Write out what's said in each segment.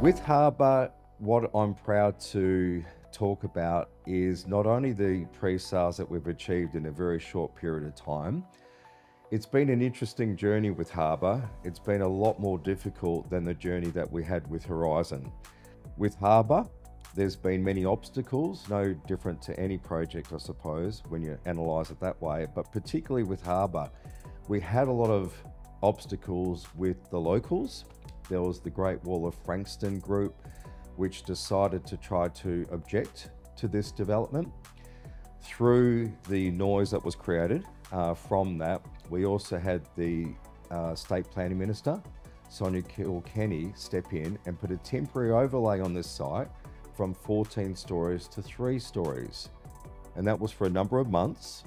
With Harbour, what I'm proud to talk about is not only the pre-sales that we've achieved in a very short period of time. It's been an interesting journey with Harbour. It's been a lot more difficult than the journey that we had with Horizon. With Harbour, there's been many obstacles, no different to any project, I suppose, when you analyse it that way, but particularly with Harbour, we had a lot of obstacles with the locals. There was the Great Wall of Frankston group, which decided to try to object to this development. Through the noise that was created from that, we also had the State Planning Minister, Sonia Kilkenny, step in and put a temporary overlay on this site from 14 stories to 3 stories. And that was for a number of months.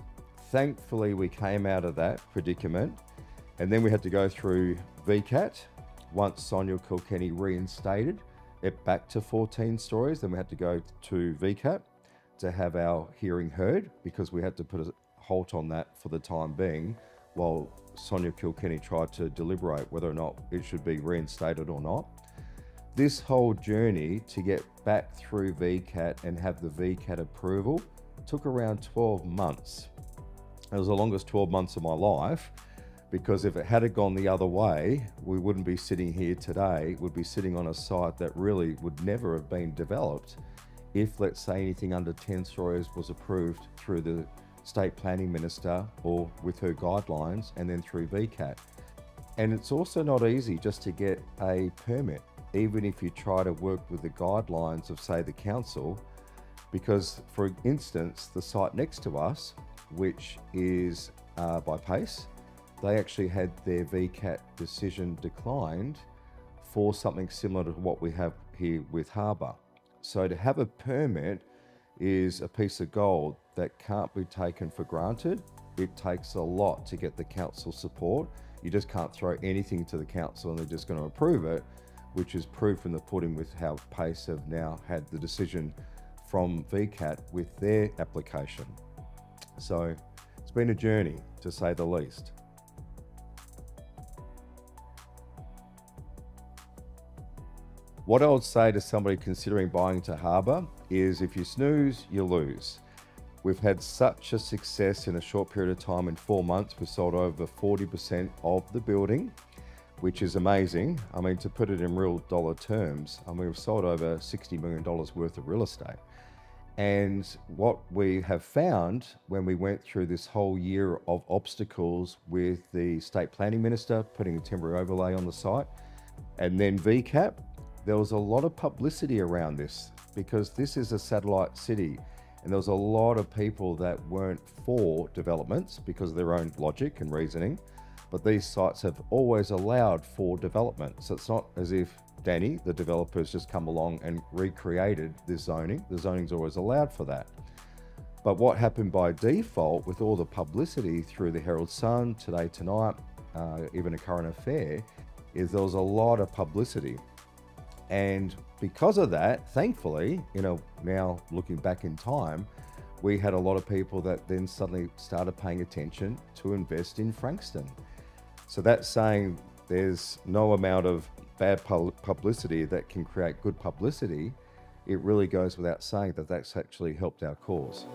Thankfully, we came out of that predicament, and then we had to go through VCAT. Once Sonia Kilkenny reinstated it back to 14 stories, then we had to go to VCAT to have our hearing heard, because we had to put a halt on that for the time being while Sonia Kilkenny tried to deliberate whether or not it should be reinstated or not. This whole journey to get back through VCAT and have the VCAT approval took around 12 months. It was the longest 12 months of my life, because if it had gone the other way, we wouldn't be sitting here today. We'd be sitting on a site that really would never have been developed if, let's say, anything under 10 stories was approved through the State Planning Minister or with her guidelines, and then through VCAT. And it's also not easy just to get a permit, even if you try to work with the guidelines of, say, the council, because, for instance, the site next to us, which is by Pace, they actually had their VCAT decision declined for something similar to what we have here with Harbour. So to have a permit is a piece of gold that can't be taken for granted. It takes a lot to get the council support. You just can't throw anything to the council and they're just going to approve it, which is proof in the pudding with how Pace have now had the decision from VCAT with their application. So it's been a journey, to say the least. What I would say to somebody considering buying into Harbour is, if you snooze, you lose. We've had such a success in a short period of time. In 4 months, we've sold over 40% of the building, which is amazing. I mean, to put it in real dollar terms, I mean, we've sold over $60 million worth of real estate. And what we have found when we went through this whole year of obstacles with the State Planning Minister putting a temporary overlay on the site, and then VCAT, there was a lot of publicity around this, because this is a satellite city, and there was a lot of people that weren't for developments because of their own logic and reasoning, but these sites have always allowed for development. So it's not as if Danny, the developer, has just come along and recreated this zoning. The zoning's always allowed for that. But what happened by default with all the publicity through the Herald Sun, Today Tonight, even a Current Affair, is there was a lot of publicity. And because of that, thankfully, now looking back in time, we had a lot of people that then suddenly started paying attention to invest in Frankston. So that's saying there's no amount of bad publicity that can create good publicity. It really goes without saying that that's actually helped our cause.